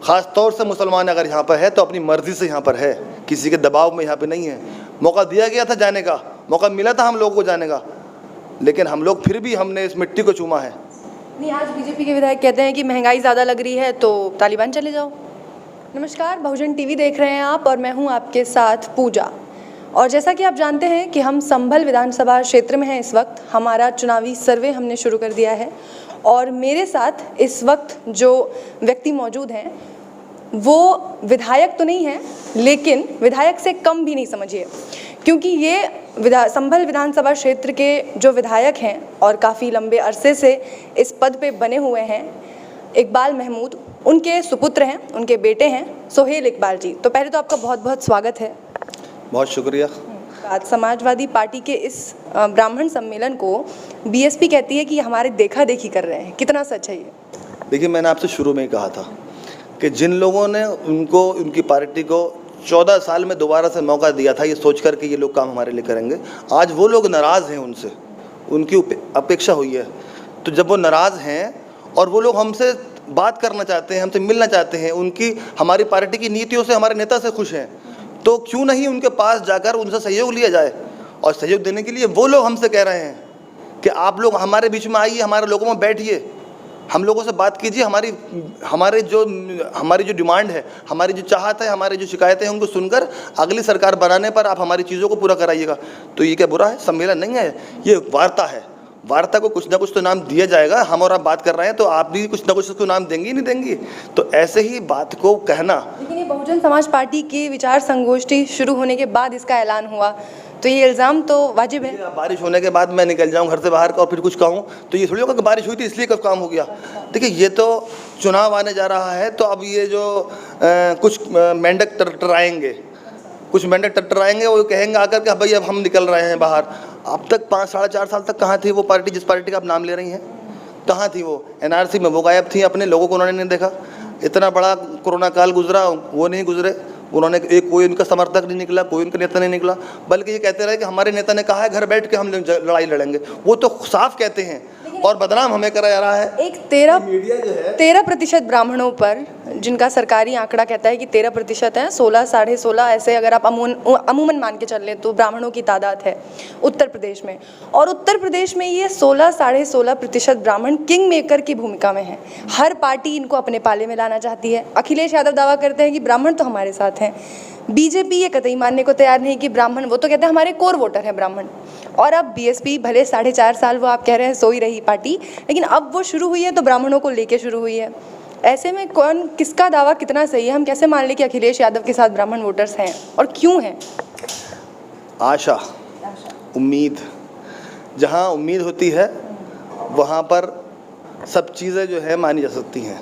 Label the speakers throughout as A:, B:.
A: ख़ास तौर से मुसलमान अगर यहाँ पर है तो अपनी मर्ज़ी से यहाँ पर है, किसी के दबाव में यहाँ पे नहीं है। मौका दिया गया था जाने का, मौका मिला था हम लोगों को जाने का, लेकिन हम लोग फिर भी हमने इस मिट्टी को चूमा है।
B: नहीं, आज बीजेपी के विधायक कहते हैं कि महंगाई ज़्यादा लग रही है तो तालिबान चले जाओ। नमस्कार, बहुजन टीवी देख रहे हैं आप और मैं हूं आपके साथ पूजा। और जैसा कि आप जानते हैं कि हम संभल विधानसभा क्षेत्र में हैं इस वक्त, हमारा चुनावी सर्वे हमने शुरू कर दिया है और मेरे साथ इस वक्त जो व्यक्ति मौजूद हैं वो विधायक तो नहीं हैं, लेकिन विधायक से कम भी नहीं समझिए, क्योंकि ये संभल विधानसभा क्षेत्र के जो विधायक हैं और काफ़ी लंबे अरसे से इस पद पे बने हुए हैं, इकबाल महमूद, उनके सुपुत्र हैं, उनके बेटे हैं सोहेल इकबाल जी। तो पहले तो आपका बहुत बहुत स्वागत है।
A: बहुत शुक्रिया।
B: आज समाजवादी पार्टी के इस ब्राह्मण सम्मेलन को बीएसपी कहती है कि हमारे देखा देखी कर रहे हैं, कितना सच है ये? देखिए,
A: मैंने आपसे शुरू में ही कहा था कि जिन लोगों ने उनको, उनकी पार्टी को 14 साल में दोबारा से मौका दिया था ये सोच कर के ये लोग काम हमारे लिए करेंगे, आज वो लोग नाराज़ हैं, उनसे उनकी अपेक्षा हुई है। तो जब वो नाराज़ हैं और वो लोग हमसे बात करना चाहते हैं, हमसे मिलना चाहते हैं, उनकी, हमारी पार्टी की नीतियों से, हमारे नेता से खुश हैं, तो क्यों नहीं उनके पास जाकर उनसे सहयोग लिया जाए। और सहयोग देने के लिए वो लोग हमसे कह रहे हैं कि आप लोग हमारे बीच में आइए, हमारे लोगों में बैठिए, हम लोगों से बात कीजिए, हमारी जो डिमांड है, हमारी जो चाहत है, हमारी जो शिकायतें हैं उनको सुनकर अगली सरकार बनाने पर आप हमारी चीज़ों को पूरा कराइएगा। तो ये क्या बुरा है? सम्मेलन नहीं है, ये वार्ता है। वार्ता को कुछ ना कुछ तो नाम दिया जाएगा। हम और आप बात कर रहे हैं तो आप भी कुछ ना कुछ उसको नाम देंगी नहीं देंगी, तो ऐसे ही बात को कहना।
B: लेकिन ये बहुजन समाज पार्टी की विचार संगोष्ठी शुरू होने के बाद इसका ऐलान हुआ, तो ये इल्ज़ाम तो वाजिब है।
A: बारिश होने के बाद मैं निकल जाऊँ घर से बाहर और फिर कुछ कहूँ तो ये थोड़ी होगा कि बारिश हुई थी इसलिए कब काम हो गया। देखिए, ये तो चुनाव आने जा रहा है, तो अब ये जो कुछ मेंढक टरटराएंगे, कुछ मेंढक टरटराएंगे, वो कहेंगे आकर के भाई अब हम निकल रहे हैं बाहर। अब तक 5 साढ़े 4 साल तक कहाँ थी वो पार्टी, जिस पार्टी का आप नाम ले रही हैं? कहाँ थी वो? एनआरसी में वो गायब थी, अपने लोगों को उन्होंने नहीं देखा। इतना बड़ा कोरोना काल गुजरा, वो नहीं गुजरे, उन्होंने कोई उनका समर्थक नहीं निकला, कोई उनका नेता नहीं निकला, बल्कि ये कहते रहे कि हमारे नेता ने कहा है घर बैठ के हम लड़ाई लड़ेंगे। वो तो साफ कहते हैं और बदनाम हमें करा जा रहा है।
B: एक 13% ब्राह्मणों पर, जिनका सरकारी आंकड़ा कहता है कि 13% है, 16 साढ़े 16 ऐसे अगर आप अमूमन मान के चल लें तो ब्राह्मणों की तादाद है उत्तर प्रदेश में। और उत्तर प्रदेश में ये 16 साढ़े 16% ब्राह्मण किंग मेकर की भूमिका में हैं। हर पार्टी इनको अपने पाले में लाना चाहती है। अखिलेश यादव दावा करते हैं कि ब्राह्मण तो हमारे साथ हैं। बीजेपी ये कतई मानने को तैयार नहीं कि ब्राह्मण, वो तो कहते हैं हमारे कोर वोटर हैं ब्राह्मण। और अब बीएसपी भले 4.5 साल वो आप कह रहे हैं सो ही रही पार्टी, लेकिन अब वो शुरू हुई है तो ब्राह्मणों को लेके शुरू हुई है। ऐसे में कौन, किसका दावा कितना सही है? हम कैसे मान लें कि अखिलेश यादव के साथ ब्राह्मण वोटर्स हैं और क्यों हैं?
A: आशा, उम्मीद, जहाँ उम्मीद होती है वहाँ पर सब चीज़ें जो है मानी जा सकती हैं।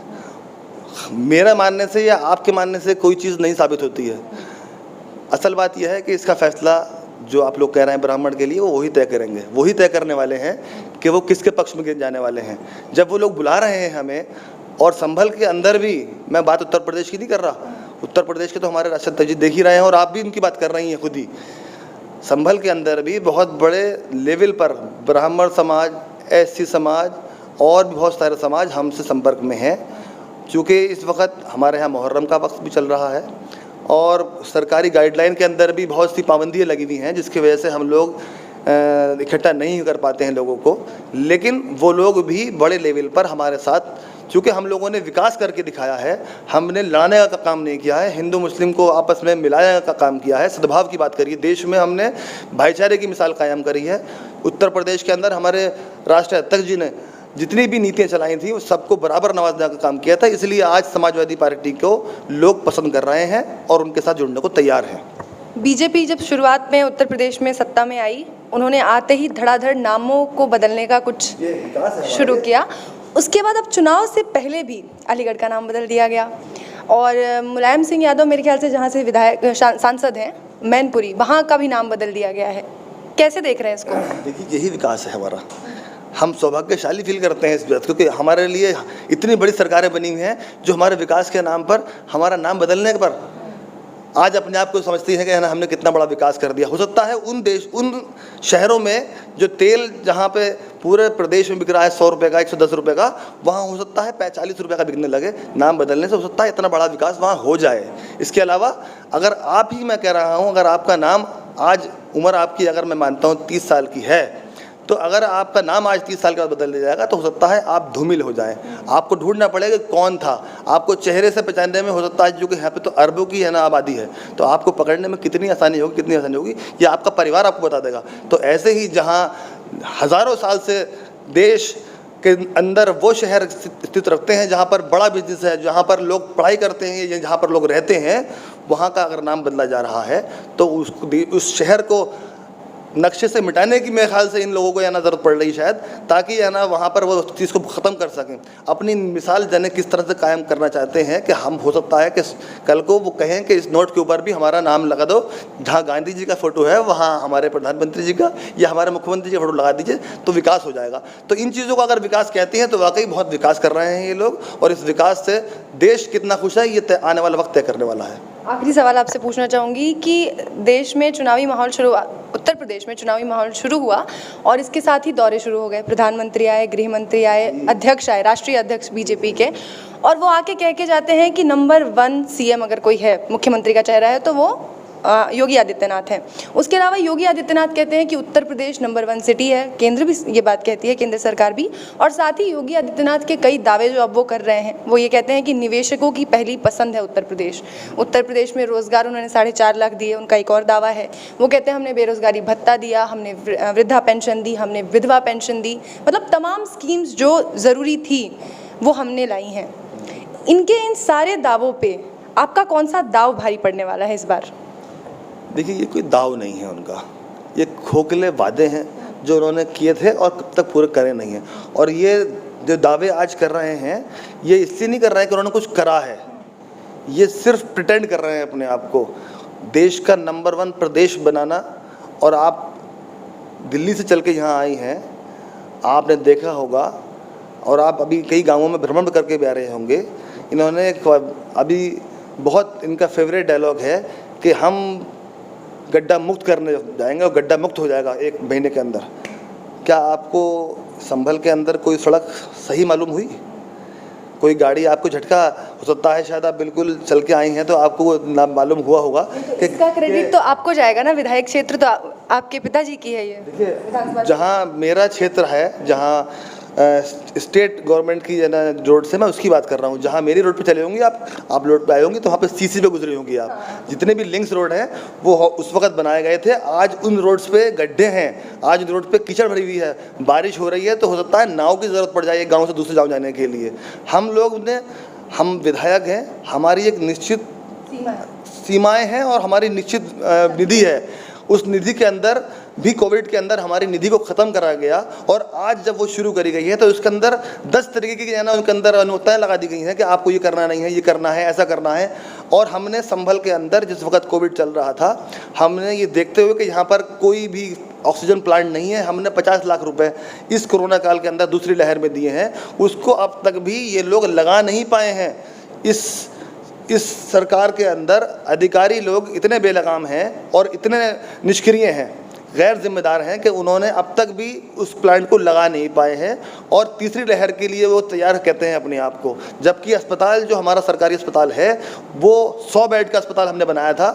A: मेरा मानने से या आपके मानने से कोई चीज़ नहीं साबित होती है। असल बात यह है कि इसका फैसला जो आप लोग कह रहे हैं ब्राह्मण के लिए, वो वही तय करेंगे, वही तय करने वाले हैं कि वो किसके पक्ष में जाने वाले हैं। जब वो लोग बुला रहे हैं हमें, और संभल के अंदर भी, मैं बात उत्तर प्रदेश की नहीं कर रहा, उत्तर प्रदेश के तो हमारे राष्ट्रपति जी देख ही रहे हैं और आप भी उनकी बात कर रही हैं खुद ही। संभल के अंदर भी बहुत बड़े लेवल पर ब्राह्मण समाज, एससी समाज और भी बहुत सारे समाज हमसे संपर्क में हैं, क्योंकि इस वक्त हमारे यहाँ मुहर्रम का वक्त भी चल रहा है और सरकारी गाइडलाइन के अंदर भी बहुत सी पाबंदियाँ लगी हुई हैं, जिसकी वजह से हम लोग इकट्ठा नहीं कर पाते हैं लोगों को। लेकिन वो लोग भी बड़े लेवल पर हमारे साथ, चूँकि हम लोगों ने विकास करके दिखाया है, हमने लड़ाने का काम नहीं किया है, हिंदू मुस्लिम को आपस में मिलाने का काम किया है, सद्भाव की बात करिए। देश में हमने भाईचारे की मिसाल कायम करी है। उत्तर प्रदेश के अंदर हमारे राष्ट्रीय अध्यक्ष जी ने जितनी भी नीतियाँ चलाई थी वो सबको बराबर नवाजने का काम किया था। इसलिए आज समाजवादी पार्टी को लोग पसंद कर रहे हैं और उनके साथ जुड़ने को तैयार हैं।
B: बीजेपी जब शुरुआत में उत्तर प्रदेश में सत्ता में आई, उन्होंने आते ही धड़ाधड़ नामों को बदलने का कुछ शुरू किया। उसके बाद अब चुनाव से पहले भी अलीगढ़ का नाम बदल दिया गया और मुलायम सिंह यादव मेरे ख्याल से जहाँ से विधायक सांसद हैं मैनपुरी, वहाँ का भी नाम बदल दिया गया है। कैसे देख रहे हैं इसको?
A: देखिए, यही विकास है हमारा। हम सौभाग्यशाली फील करते हैं इस बात, क्योंकि हमारे लिए इतनी बड़ी सरकारें बनी हुई हैं जो हमारे विकास के नाम पर, हमारा नाम बदलने पर आज अपने आप को समझती है कि है ना, हमने कितना बड़ा विकास कर दिया। हो सकता है उन शहरों में जो तेल जहाँ पे पूरे प्रदेश में बिक रहा है 100 रुपये का, 110 रुपये का, वहाँ हो सकता है 40 रुपये का बिकने लगे। नाम बदलने से हो सकता है इतना बड़ा विकास वहाँ हो जाए। इसके अलावा अगर आप ही, मैं कह रहा हूँ, अगर आपका नाम आज, उम्र आपकी अगर मैं मानता हूँ 30 साल की है, तो अगर आपका नाम आज 30 साल के बाद बदल दिया जाएगा तो हो सकता है आप धूमिल हो जाएं। आपको ढूंढना पड़ेगा कौन था। आपको चेहरे से पहचानने में हो सकता है, क्योंकि यहाँ पे तो अरबों की है ना आबादी है, तो आपको पकड़ने में कितनी आसानी होगी, ये आपका परिवार आपको बता देगा। तो ऐसे ही जहाँ हज़ारों साल से देश के अंदर वो शहर स्थित रखते हैं जहाँ पर बड़ा बिजनेस है, जहाँ पर लोग पढ़ाई करते हैं या जहाँ पर लोग रहते हैं, वहाँ का अगर नाम बदला जा रहा है तो उस शहर को नक्शे से मिटाने की मेरे ख्याल से इन लोगों को यहाँ ज़रूरत पड़ रही शायद, ताकि है ना वहाँ पर वो चीज़ को ख़त्म कर सकें। अपनी मिसाल जाने किस तरह से कायम करना चाहते हैं कि हम, हो सकता है कि कल को वो कहें कि इस नोट के ऊपर भी हमारा नाम लगा दो, जहाँ गांधी जी का फ़ोटो है वहाँ हमारे प्रधानमंत्री जी का या हमारे मुख्यमंत्री जी का फ़ोटो लगा दीजिए, तो विकास हो जाएगा। तो इन चीज़ों को अगर विकास कहते हैं तो वाकई बहुत विकास कर रहे हैं ये लोग, और इस विकास से देश कितना खुश है ये आने वाला वक्त तय करने वाला है।
B: आखिरी सवाल आपसे पूछना चाहूँगी कि देश में चुनावी माहौल शुरू, उत्तर प्रदेश में चुनावी माहौल शुरू हुआ और इसके साथ ही दौरे शुरू हो गए। प्रधानमंत्री आए, गृह मंत्री आए, अध्यक्ष आए, राष्ट्रीय अध्यक्ष बीजेपी के, और वो आके कह के जाते हैं कि नंबर 1 सीएम अगर कोई है, मुख्यमंत्री का चेहरा है, तो वो योगी आदित्यनाथ हैं। उसके अलावा योगी आदित्यनाथ कहते हैं कि उत्तर प्रदेश नंबर 1 सिटी है, केंद्र भी ये बात कहती है, केंद्र सरकार भी। और साथ ही योगी आदित्यनाथ के कई दावे जो अब वो कर रहे हैं, वो ये कहते हैं कि निवेशकों की पहली पसंद है उत्तर प्रदेश। उत्तर प्रदेश में रोज़गार उन्होंने 4.5 लाख दिए, उनका एक और दावा है। वो कहते हैं हमने बेरोज़गारी भत्ता दिया, हमने वृद्धा पेंशन दी, हमने विधवा पेंशन दी, मतलब तमाम स्कीम्स जो ज़रूरी थी वो हमने लाई हैं। इनके इन सारे दावों पर आपका कौन सा दाव भारी पड़ने वाला है इस बार?
A: देखिए, ये कोई दाव नहीं है उनका, ये खोखले वादे हैं जो उन्होंने किए थे और कब तक पूरे करे नहीं हैं। और ये जो दावे आज कर रहे हैं, ये इसलिए नहीं कर रहे हैं कि उन्होंने कुछ करा है, ये सिर्फ प्रिटेंड कर रहे हैं अपने आप को देश का नंबर 1 प्रदेश बनाना। और आप दिल्ली से चल के यहाँ आई हैं, आपने देखा होगा, और आप अभी कई गाँवों में भ्रमण करके भी आ रहे होंगे। इन्होंने अभी बहुत इनका फेवरेट डायलॉग है कि हम गड्ढा मुक्त करने जाएंगे और गड्ढा मुक्त हो जाएगा 1 महीने के अंदर। क्या आपको संभल के अंदर कोई सड़क सही मालूम हुई? कोई गाड़ी आपको झटका, हो सकता है शायद आप बिल्कुल चल के आई हैं तो आपको ना मालूम हुआ होगा कि
B: इसका क्रेडिट तो आपको जाएगा ना, विधायक क्षेत्र तो आपके पिताजी की है ये।
A: देखिए, जहाँ मेरा क्षेत्र है, जहाँ स्टेट गवर्नमेंट की ना रोड से मैं उसकी बात कर रहा हूँ, जहाँ मेरी रोड पे चले होंगी आप रोड पे आए होंगे तो वहाँ पे सीसी पे गुजरे होंगी आप। जितने भी लिंक्स रोड हैं वो उस वक्त बनाए गए थे। आज उन रोड्स पे गड्ढे हैं, आज उन रोड पे कीचड़ भरी हुई है, बारिश हो रही है तो हो सकता है नाव की ज़रूरत पड़ जाए गाँव से दूसरे गाँव जाने के लिए। हम विधायक हैं, हमारी एक निश्चित सीमाएँ हैं और हमारी निश्चित निधि है। उस निधि के अंदर भी कोविड के अंदर हमारी निधि को ख़त्म करा गया, और आज जब वो शुरू करी गई है तो उसके अंदर 10 तरीके की ना उनके अंदर अनुमतियाँ लगा दी गई हैं कि आपको ये करना नहीं है, ये करना है, ऐसा करना है। और हमने संभल के अंदर जिस वक्त कोविड चल रहा था, हमने ये देखते हुए कि यहाँ पर कोई भी ऑक्सीजन प्लांट नहीं है, हमने 50 लाख रुपए इस कोरोना काल के अंदर दूसरी लहर में दिए हैं। उसको अब तक भी ये लोग लगा नहीं पाए हैं। इस सरकार के अंदर अधिकारी लोग इतने बेलगाम हैं और इतने निष्क्रिय हैं, गैर जिम्मेदार हैं कि उन्होंने अब तक भी उस प्लांट को लगा नहीं पाए हैं, और तीसरी लहर के लिए वो तैयार कहते हैं अपने आप को। जबकि अस्पताल जो हमारा सरकारी अस्पताल है वो 100 बेड का अस्पताल हमने बनाया था,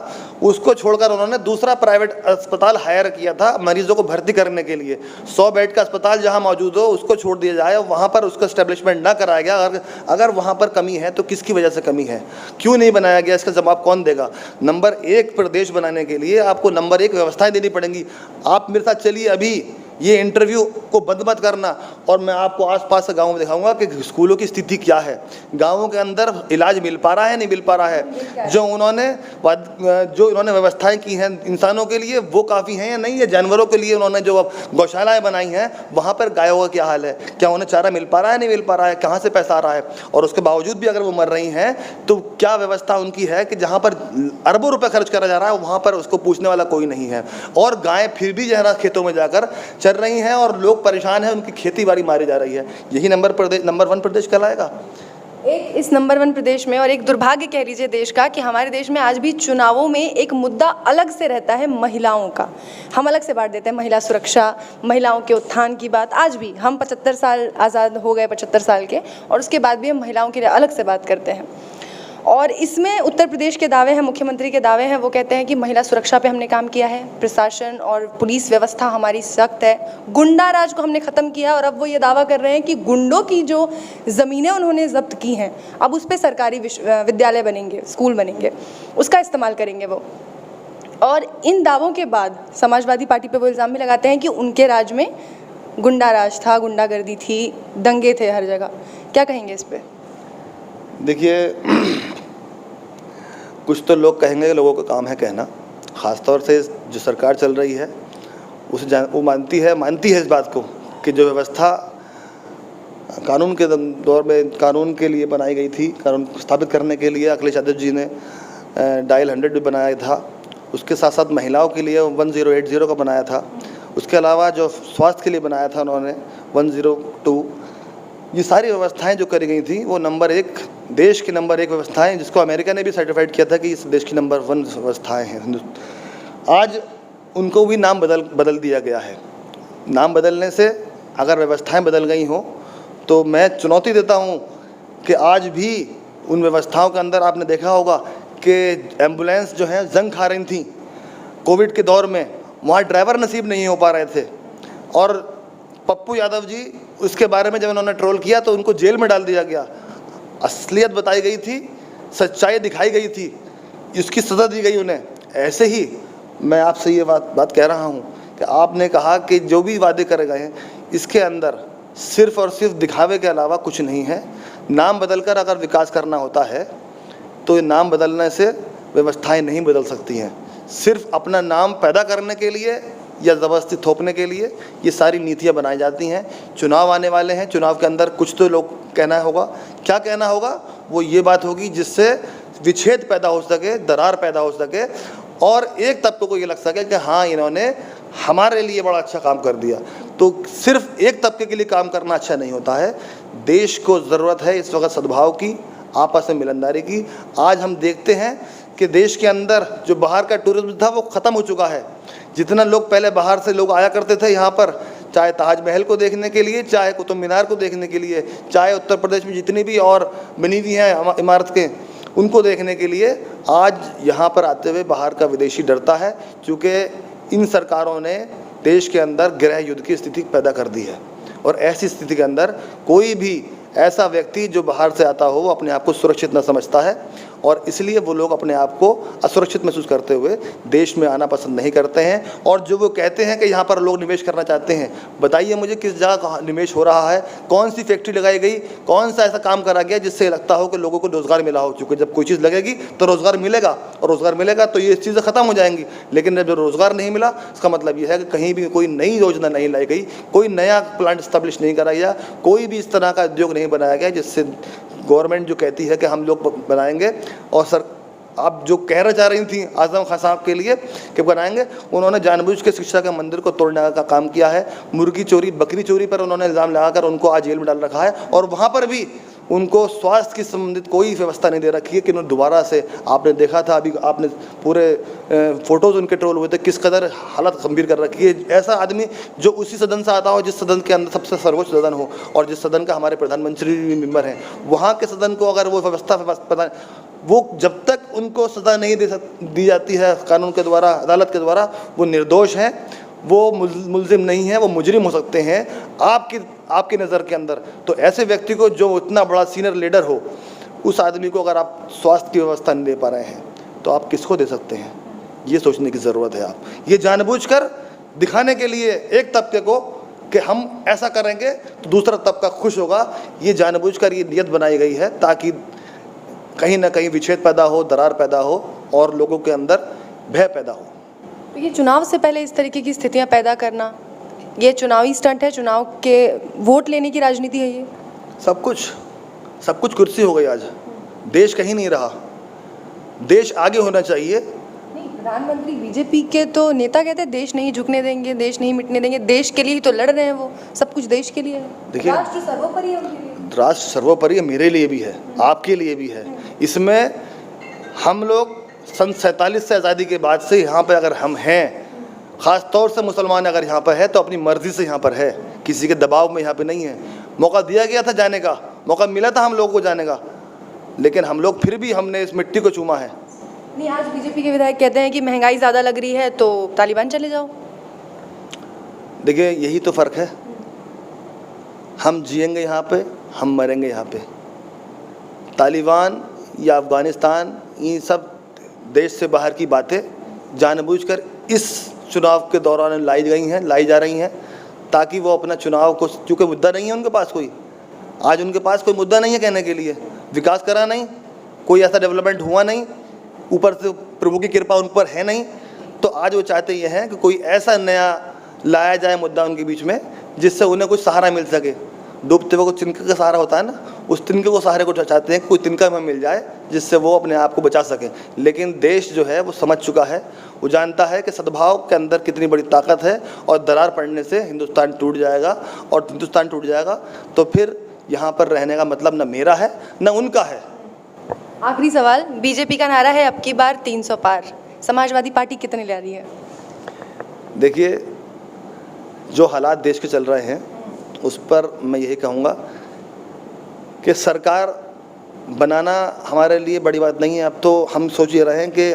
A: उसको छोड़कर उन्होंने दूसरा प्राइवेट अस्पताल हायर किया था मरीजों को भर्ती करने के लिए। 100 बेड का अस्पताल जहाँ मौजूद हो उसको छोड़ दिया जाए, वहाँ पर उसका एस्टेब्लिशमेंट ना कराया गया। अगर वहाँ पर कमी है तो किसकी वजह से कमी है, क्यों नहीं बनाया गया, इसका जवाब कौन देगा? नंबर 1 प्रदेश बनाने के लिए आपको नंबर 1 व्यवस्थाएं देनी पड़ेंगी। आप मेरे साथ चलिए, अभी ये इंटरव्यू को बंद मत करना और मैं आपको आसपास के गाँव में दिखाऊंगा कि स्कूलों की स्थिति क्या है। गाँवों के अंदर इलाज मिल पा रहा है, नहीं मिल पा रहा है? जो इन्होंने व्यवस्थाएं की हैं इंसानों के लिए वो काफ़ी हैं या नहीं है? जानवरों के लिए उन्होंने जो गौशालाएँ बनाई हैं, वहाँ पर गायों का क्या हाल है? क्या उन्हें चारा मिल पा रहा है, नहीं मिल पा रहा है? कहाँ से पैसा आ रहा है? और उसके बावजूद भी अगर वो मर रही हैं तो क्या व्यवस्था उनकी है कि जहाँ पर अरबों रुपये खर्च करा जा रहा है वहाँ पर उसको पूछने वाला कोई नहीं है? और गायें फिर भी जो है ना खेतों में जाकर चल रही हैं और लोग परेशान हैं, उनकी खेती बाड़ी मारी जा रही है। यही नंबर 1 प्रदेश कहलाएगा?
B: एक इस नंबर 1 प्रदेश में और एक दुर्भाग्य कह लीजिए देश का कि हमारे देश में आज भी चुनावों में एक मुद्दा अलग से रहता है महिलाओं का। हम अलग से बांट देते हैं महिला सुरक्षा, महिलाओं के उत्थान की बात। आज भी हम 75 साल आज़ाद हो गए, 75 साल के, और उसके बाद भी हम महिलाओं के लिए अलग से बात करते हैं। और इसमें उत्तर प्रदेश के दावे हैं, मुख्यमंत्री के दावे हैं। वो कहते हैं कि महिला सुरक्षा पे हमने काम किया है, प्रशासन और पुलिस व्यवस्था हमारी सख्त है, गुंडा राज को हमने ख़त्म किया। और अब वो ये दावा कर रहे हैं कि गुंडों की जो ज़मीनें उन्होंने जब्त की हैं, अब उस पर सरकारी विद्यालय बनेंगे, स्कूल बनेंगे, उसका इस्तेमाल करेंगे वो। और इन दावों के बाद समाजवादी पार्टी पे वो इल्ज़ाम भी लगाते हैं कि उनके राज में गुंडा राज था, गुंडागर्दी थी, दंगे थे हर जगह। क्या कहेंगे इस पर?
A: देखिए, कुछ तो लोग कहेंगे कि लोगों का काम है कहना। ख़ासतौर से जो सरकार चल रही है वो मानती है इस बात को कि जो व्यवस्था कानून के दौर में कानून के लिए बनाई गई थी, कानून स्थापित करने के लिए अखिलेश यादव जी ने डायल 100 भी बनाया था। उसके साथ साथ महिलाओं के लिए 1080 का बनाया था। उसके अलावा जो स्वास्थ्य के लिए बनाया था उन्होंने 102। ये सारी व्यवस्थाएं जो करी गई थी वो नंबर 1, देश की नंबर 1 व्यवस्थाएं, जिसको अमेरिका ने भी सर्टिफाइड किया था कि इस देश की नंबर 1 व्यवस्थाएं हैं। आज उनको भी नाम बदल दिया गया है। नाम बदलने से अगर व्यवस्थाएं बदल गई हों तो मैं चुनौती देता हूं कि आज भी उन व्यवस्थाओं के अंदर आपने देखा होगा कि एम्बुलेंस जो है जंग खा रही थी कोविड के दौर में, वहाँ ड्राइवर नसीब नहीं हो पा रहे थे। और पप्पू यादव जी, उसके बारे में जब उन्होंने ट्रोल किया तो उनको जेल में डाल दिया गया। असलियत बताई गई थी, सच्चाई दिखाई गई थी, इसकी सज़ा दी गई उन्हें। ऐसे ही मैं आपसे ये बात कह रहा हूँ कि आपने कहा कि जो भी वादे करे गए हैं इसके अंदर सिर्फ़ और सिर्फ दिखावे के अलावा कुछ नहीं है। नाम बदलकर अगर विकास करना होता है तो नाम बदलने से व्यवस्थाएं नहीं बदल सकती हैं। सिर्फ अपना नाम पैदा करने के लिए या ज़बरदस्ती थोपने के लिए ये सारी नीतियाँ बनाई जाती हैं। चुनाव आने वाले हैं, चुनाव के अंदर कुछ तो लोग कहना होगा। क्या कहना होगा? वो ये बात होगी जिससे विच्छेद पैदा हो सके, दरार पैदा हो सके और एक तबके को ये लग सके कि हाँ, इन्होंने हमारे लिए बड़ा अच्छा काम कर दिया। तो सिर्फ एक तबके के लिए काम करना अच्छा नहीं होता है। देश को ज़रूरत है इस वक्त सद्भाव की, आपस में मिलनदारी की। आज हम देखते हैं कि देश के अंदर जो बाहर का टूरिज्म था वो ख़त्म हो चुका है। जितना लोग पहले बाहर से लोग आया करते थे यहाँ पर, चाहे ताजमहल को देखने के लिए, चाहे कुतुब मीनार को देखने के लिए, चाहे उत्तर प्रदेश में जितनी भी और बनी हुई हैं इमारत के, उनको देखने के लिए, आज यहाँ पर आते हुए बाहर का विदेशी डरता है, क्योंकि इन सरकारों ने देश के अंदर गृह युद्ध की स्थिति पैदा कर दी है। और ऐसी स्थिति के अंदर कोई भी ऐसा व्यक्ति जो बाहर से आता हो वो अपने आप को सुरक्षित न समझता है और इसलिए वो लोग अपने आप को असुरक्षित महसूस करते हुए देश में आना पसंद नहीं करते हैं। और जो वो कहते हैं कि यहाँ पर लोग निवेश करना चाहते हैं, बताइए मुझे किस जगह निवेश हो रहा है, कौन सी फैक्ट्री लगाई गई, कौन सा ऐसा काम करा गया जिससे लगता हो कि लोगों को रोज़गार मिला हो। चूँकि जब कोई चीज़ लगेगी तो रोज़गार मिलेगा और रोज़गार मिलेगा तो ये चीज़ें ख़त्म हो जाएंगी। लेकिन जब रोज़गार नहीं मिला, इसका मतलब ये है कि कहीं भी कोई नई योजना नहीं लाई गई, कोई नया प्लांट स्टैब्लिश नहीं करा गया, कोई भी इस तरह का उद्योग नहीं बनाया गया जिससे गवर्नमेंट जो कहती है कि हम लोग बनाएंगे। और सर, आप जो कहना चाह रही थी आज़म खान साहब के लिए कि बनाएंगे, उन्होंने जानबूझ के शिक्षा के मंदिर को तोड़ने का काम किया है। मुर्गी चोरी, बकरी चोरी पर उन्होंने इल्ज़ाम लगाकर उनको आज जेल में डाल रखा है और वहाँ पर भी उनको स्वास्थ्य की संबंधित कोई व्यवस्था नहीं दे रखी है कि उन्होंने दोबारा से, आपने देखा था अभी, आपने पूरे फ़ोटोज़ उनके ट्रोल हुए थे, किस कदर हालत गंभीर कर रखी है। ऐसा आदमी जो उसी सदन से आता हो जिस सदन के अंदर सबसे सर्वोच्च सदन हो और जिस सदन का हमारे प्रधानमंत्री भी मेंबर हैं, वहाँ के सदन को अगर वो व्यवस्था पता, वो जब तक उनको सज़ा नहीं दी जाती है कानून के द्वारा, अदालत के द्वारा, वो निर्दोष हैं, वो मुल्ज़िम नहीं है, वो मुजरिम हो सकते हैं आपकी नज़र के अंदर। तो ऐसे व्यक्ति को जो इतना बड़ा सीनियर लीडर हो, उस आदमी को अगर आप स्वास्थ्य की व्यवस्था नहीं दे पा रहे हैं तो आप किसको दे सकते हैं? ये सोचने की ज़रूरत है। आप ये जानबूझकर दिखाने के लिए एक तबके को कि हम ऐसा करेंगे तो दूसरा तबका खुश होगा, ये जानबूझकर ये नियत बनाई गई है ताकि कहीं ना कहीं विच्छेद पैदा हो, दरार पैदा हो और लोगों के अंदर भय पैदा हो।
B: ये चुनाव से पहले इस तरीके की स्थितियां पैदा करना, ये चुनावी स्टंट है, चुनाव के वोट लेने की राजनीति है। ये
A: सब कुछ कुर्सी हो गई। आज देश कहीं नहीं रहा, देश आगे होना चाहिए।
B: नहीं, प्रधानमंत्री बीजेपी के तो नेता कहते हैं देश नहीं झुकने देंगे, देश नहीं मिटने देंगे, देश के लिए ही तो लड़ रहे हैं, वो सब कुछ देश के लिए है।
A: देखिए,
B: राष्ट्र सर्वोपरि है उनके लिए।
A: राष्ट्र सर्वोपरि है, मेरे लिए भी है, आपके लिए भी है। इसमें हम लोग सन 47 से आज़ादी के बाद से यहाँ पे अगर हम हैं, ख़ास तौर से मुसलमान अगर यहाँ पर है तो अपनी मर्ज़ी से यहाँ पर है, किसी के दबाव में यहाँ पे नहीं है। मौका दिया गया था जाने का, मौका मिला था हम लोगों को जाने का, लेकिन हम लोग फिर भी हमने इस मिट्टी को चूमा है।
B: नहीं, आज बीजेपी के विधायक कहते हैं कि महंगाई ज़्यादा लग रही है तो तालिबान चले जाओ।
A: देखिए, यही तो फ़र्क है, हम जिएंगे यहाँ पे, हम मरेंगे यहाँ पे। तालिबान या अफ़गानिस्तान, ये सब देश से बाहर की बातें जानबूझकर इस चुनाव के दौरान लाई जा रही हैं ताकि वो अपना चुनाव को, क्योंकि मुद्दा नहीं है उनके पास कोई, आज उनके पास कोई मुद्दा नहीं है कहने के लिए, विकास करा नहीं, कोई ऐसा डेवलपमेंट हुआ नहीं, ऊपर से प्रभु की कृपा उन पर है नहीं, तो आज वो चाहते ये हैं कि कोई ऐसा नया लाया जाए मुद्दा उनके बीच में जिससे उन्हें कुछ सहारा मिल सके। डूबते हुए को तिनके का सहारा होता है ना, उस तिनके को सहारे को चाहते हैं, कोई तिनका में मिल जाए जिससे वो अपने आप को बचा सके। लेकिन देश जो है वो समझ चुका है, वो जानता है कि सद्भाव के अंदर कितनी बड़ी ताकत है और दरार पड़ने से हिंदुस्तान टूट जाएगा, और हिंदुस्तान टूट जाएगा तो फिर यहाँ पर रहने का मतलब न मेरा है न उनका है।
B: आखिरी सवाल, बीजेपी का नारा है अब की बार 300 पार, समाजवादी पार्टी कितने ले रही है?
A: देखिए, जो हालात देश के चल रहे हैं उस पर मैं यही कहूँगा कि सरकार बनाना हमारे लिए बड़ी बात नहीं है। अब तो हम सोच ये रहे हैं कि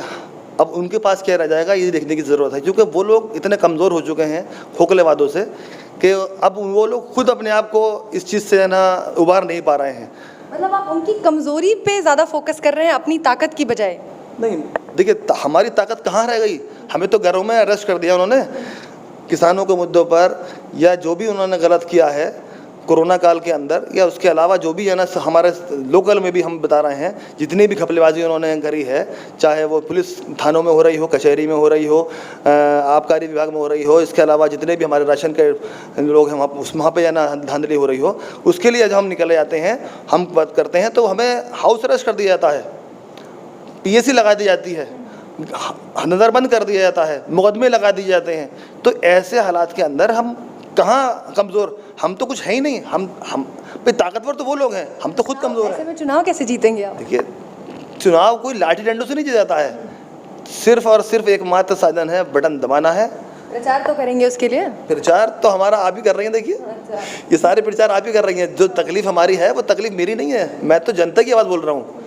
A: अब उनके पास क्या रह जाएगा ये देखने की ज़रूरत है, क्योंकि वो लोग इतने कमज़ोर हो चुके हैं खोखले वादों से कि अब वो लोग खुद अपने आप को इस चीज़ से ना उबार नहीं पा रहे हैं।
B: मतलब आप उनकी कमज़ोरी पे ज़्यादा फोकस कर रहे हैं अपनी ताकत की बजाय?
A: नहीं, देखिए, हमारी ताकत कहाँ रह गई? हमें तो घरों में अरेस्ट कर दिया उन्होंने किसानों के मुद्दों पर, या जो भी उन्होंने गलत किया है कोरोना काल के अंदर, या उसके अलावा जो भी है ना, हमारे लोकल में भी हम बता रहे हैं जितनी भी घपलेबाजी उन्होंने करी है, चाहे वो पुलिस थानों में हो रही हो, कचहरी में हो रही हो, आबकारी विभाग में हो रही हो, इसके अलावा जितने भी हमारे राशन के लोग हैं वहाँ पे है ना धांधली हो रही हो, उसके लिए जब हम निकले जाते हैं, हम बात करते हैं तो हमें हाउस अरेस्ट कर दिया जाता है, PAC लगा दी जाती है, नज़रबंद कर दिया जाता है, मुकदमे लगा दिए जाते हैं। तो ऐसे हालात के अंदर हम कहाँ कमज़ोर, हम तो कुछ है ही नहीं, हम पे ताकतवर तो वो लोग हैं, हम तो खुद कमज़ोर हैं।
B: ऐसे में चुनाव कैसे जीतेंगे आप?
A: देखिए, चुनाव कोई लाठी डंडों से नहीं जीता जाता है, सिर्फ और सिर्फ एकमात्र साधन है, बटन दबाना है।
B: प्रचार तो करेंगे उसके लिए?
A: प्रचार तो हमारा आप ही कर रही हैं। देखिए, ये सारे प्रचार आप ही कर रही हैं। जो तकलीफ हमारी है वो तकलीफ मेरी नहीं है, मैं तो जनता की आवाज़ बोल रहा हूँ,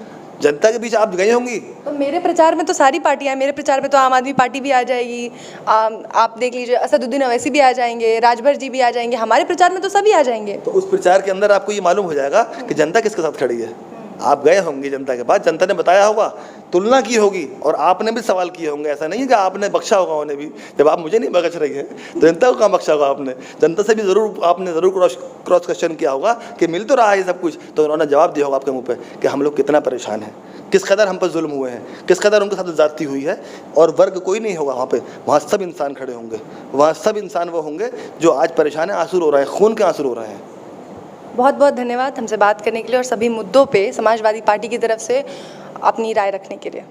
A: जनता के बीच आप गई होंगी।
B: तो मेरे प्रचार में तो सारी पार्टियां, मेरे प्रचार में तो आम आदमी पार्टी भी आ जाएगी, आप देख लीजिए असदुद्दीन अवैसी भी आ जाएंगे, राजभर जी भी आ जाएंगे, हमारे प्रचार में तो सभी आ जाएंगे।
A: तो उस प्रचार के अंदर आपको ये मालूम हो जाएगा कि जनता किसके साथ खड़ी है। आप गए होंगे जनता के पास, जनता ने बताया होगा, तुलना की होगी, और आपने भी सवाल किए होंगे। ऐसा नहीं है कि आपने बख्शा होगा उन्हें भी, जब आप मुझे नहीं बख्श रही हैं तो जनता को कहाँ बख्शा होगा आपने? जनता से भी आपने ज़रूर क्रॉस क्वेश्चन किया होगा कि मिल तो रहा है सब कुछ, तो उन्होंने जवाब दिया होगा आपके मुँह पे कि हम लोग कितना परेशान हैं, किस कदर हम पर जुल्म हुए हैं, किस कदर उनके साथ ज़्यादती हुई है। और वर्ग कोई नहीं होगा वहाँ पे, वहाँ सब इंसान खड़े होंगे, वहाँ सब इंसान वो होंगे जो आज परेशान है, आंसू रो रहे हैं, खून के आंसू रो रहे हैं।
B: बहुत बहुत धन्यवाद हमसे बात करने के लिए और सभी मुद्दों पे समाजवादी पार्टी की तरफ से अपनी राय रखने के लिए।